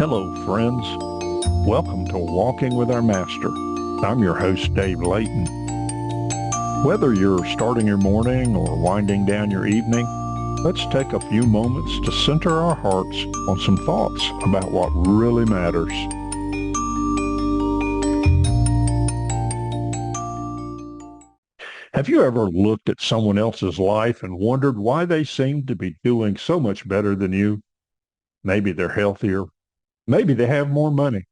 Hello, friends. Welcome to Walking with Our Master. I'm your host, Dave Layton. Whether you're starting your morning or winding down your evening, let's take a few moments to center our hearts on some thoughts about what really matters. Have you ever looked at someone else's life and wondered why they seem to be doing so much better than you? Maybe they're healthier. Maybe they have more money.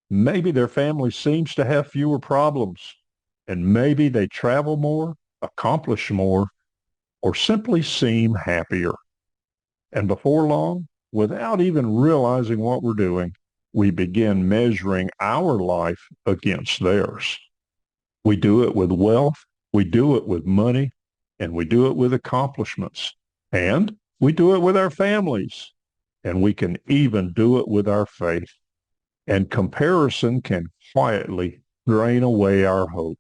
Maybe their family seems to have fewer problems. And maybe they travel more, accomplish more, or simply seem happier. And before long, without even realizing what we're doing, we begin measuring our life against theirs. We do it with wealth, we do it with money, and we do it with accomplishments. And we do it with our families. And we can even do it with our faith. And comparison can quietly drain away our hope.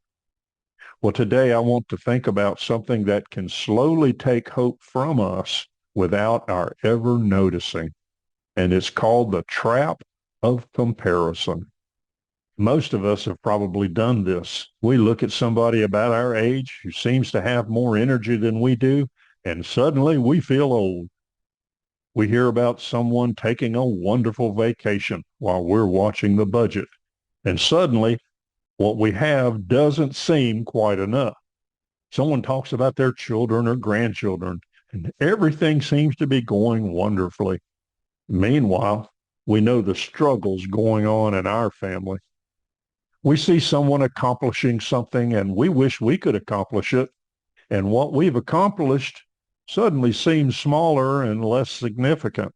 Well, today I want to think about something that can slowly take hope from us without our ever noticing. And it's called the trap of comparison. Most of us have probably done this. We look at somebody about our age who seems to have more energy than we do, and suddenly we feel old. We hear about someone taking a wonderful vacation while we're watching the budget. And suddenly, what we have doesn't seem quite enough. Someone talks about their children or grandchildren, and everything seems to be going wonderfully. Meanwhile, we know the struggles going on in our family. We see someone accomplishing something, and we wish we could accomplish it. And what we've accomplished suddenly seems smaller and less significant.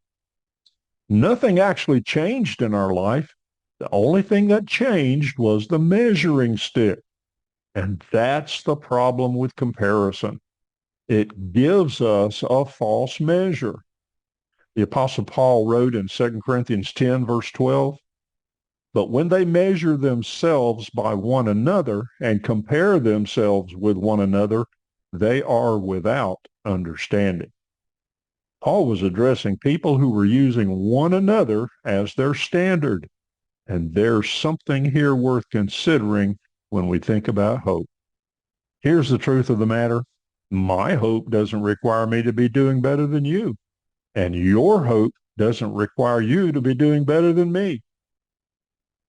Nothing actually changed in our life. The only thing that changed was the measuring stick. And that's the problem with comparison. It gives us a false measure. The Apostle Paul wrote in 2 Corinthians 10, verse 12, "But when they measure themselves by one another and compare themselves with one another, they are without understanding." Paul was addressing people who were using one another as their standard. And there's something here worth considering when we think about hope. Here's the truth of the matter. My hope doesn't require me to be doing better than you. And your hope doesn't require you to be doing better than me.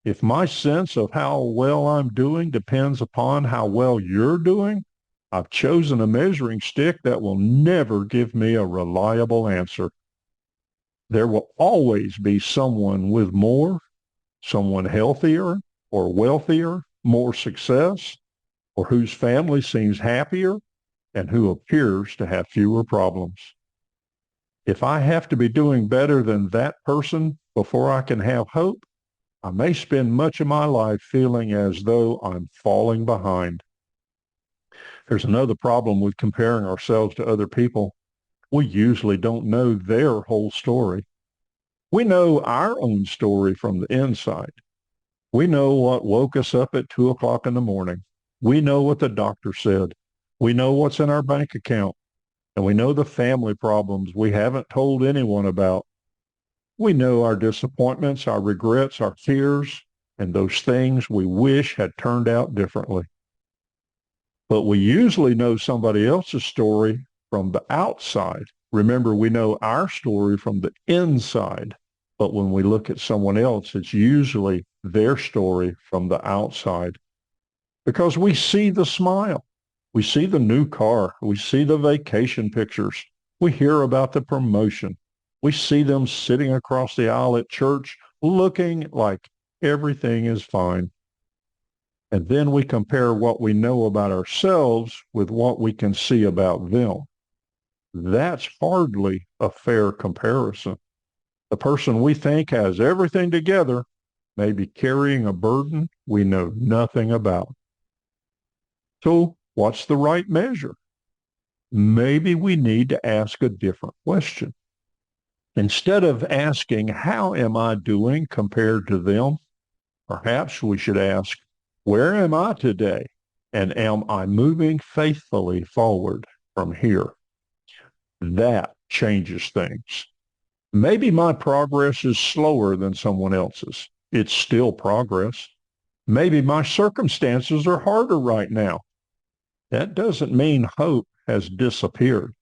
If my sense of how well I'm doing depends upon how well you're doing, I've chosen a measuring stick that will never give me a reliable answer. There will always be someone with more, someone healthier or wealthier, more success, or whose family seems happier and who appears to have fewer problems. If I have to be doing better than that person before I can have hope, I may spend much of my life feeling as though I'm falling behind. There's another problem with comparing ourselves to other people. We usually don't know their whole story. We know our own story from the inside. We know what woke us up at 2 o'clock in the morning. We know what the doctor said. We know what's in our bank account. And we know the family problems we haven't told anyone about. We know our disappointments, our regrets, our fears, and those things we wish had turned out differently. But we usually know somebody else's story from the outside. Remember, we know our story from the inside. But when we look at someone else, it's usually their story from the outside. Because we see the smile. We see the new car. We see the vacation pictures. We hear about the promotion. We see them sitting across the aisle at church looking like everything is fine. And then we compare what we know about ourselves with what we can see about them. That's hardly a fair comparison. The person we think has everything together may be carrying a burden we know nothing about. So what's the right measure? Maybe we need to ask a different question. Instead of asking, how am I doing compared to them? Perhaps we should ask, where am I today? And am I moving faithfully forward from here? That changes things. Maybe my progress is slower than someone else's. It's still progress. Maybe my circumstances are harder right now. That doesn't mean hope has disappeared.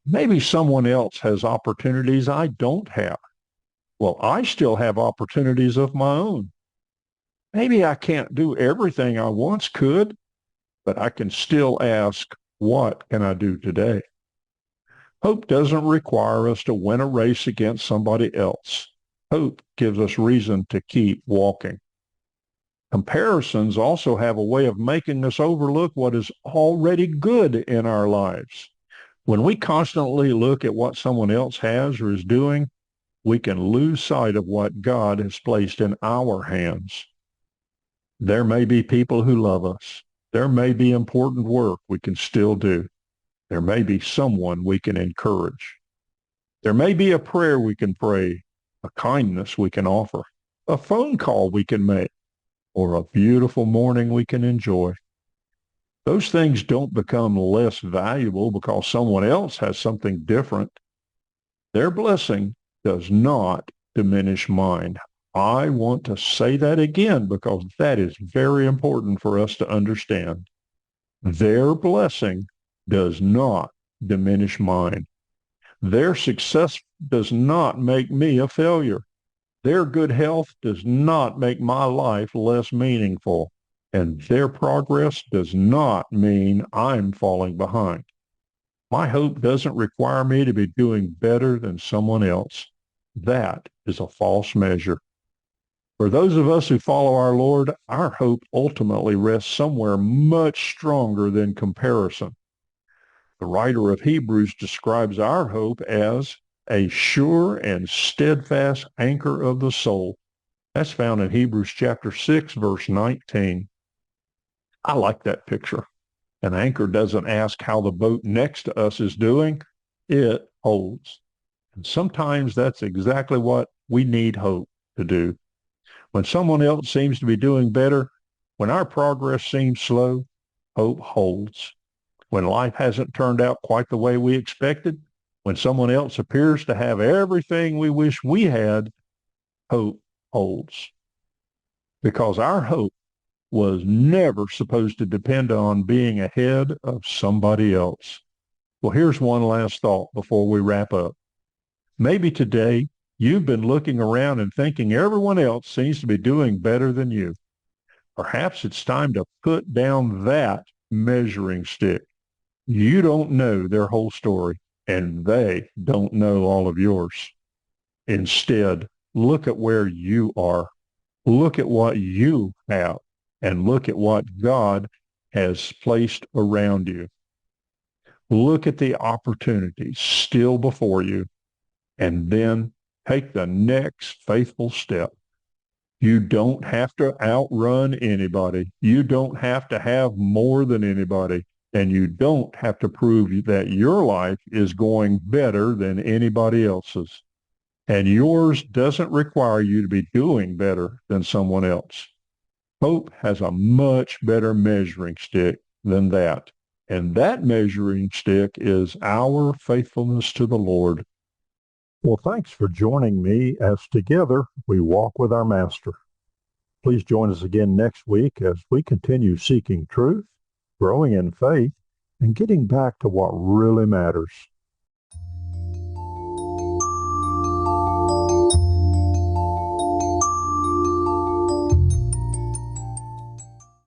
Maybe someone else has opportunities I don't have. Well, I still have opportunities of my own. Maybe I can't do everything I once could, but I can still ask, what can I do today? Hope doesn't require us to win a race against somebody else. Hope gives us reason to keep walking. Comparisons also have a way of making us overlook what is already good in our lives. When we constantly look at what someone else has or is doing, we can lose sight of what God has placed in our hands. There may be people who love us. There may be important work we can still do. There may be someone we can encourage. There may be a prayer we can pray, a kindness we can offer, a phone call we can make, or a beautiful morning we can enjoy. Those things don't become less valuable because someone else has something different. Their blessing does not diminish mine. I want to say that again because that is very important for us to understand. Their blessing does not diminish mine. Their success does not make me a failure. Their good health does not make my life less meaningful. And their progress does not mean I'm falling behind. My hope doesn't require me to be doing better than someone else. That is a false measure. For those of us who follow our Lord, our hope ultimately rests somewhere much stronger than comparison. The writer of Hebrews describes our hope as a sure and steadfast anchor of the soul. That's found in Hebrews chapter 6, verse 19. I like that picture. An anchor doesn't ask how the boat next to us is doing. It holds. And sometimes that's exactly what we need hope to do. When someone else seems to be doing better, when our progress seems slow, hope holds. When life hasn't turned out quite the way we expected, when someone else appears to have everything we wish we had, hope holds. Because our hope was never supposed to depend on being ahead of somebody else. Well, here's one last thought before we wrap up. Maybe today you've been looking around and thinking everyone else seems to be doing better than you. Perhaps it's time to put down that measuring stick. You don't know their whole story, and they don't know all of yours. Instead, look at where you are. Look at what you have, and look at what God has placed around you. Look at the opportunities still before you, and then take the next faithful step. You don't have to outrun anybody. You don't have to have more than anybody. And you don't have to prove that your life is going better than anybody else's. And yours doesn't require you to be doing better than someone else. Hope has a much better measuring stick than that. And that measuring stick is our faithfulness to the Lord. Well, thanks for joining me as together we walk with our Master. Please join us again next week as we continue seeking truth, growing in faith, and getting back to what really matters.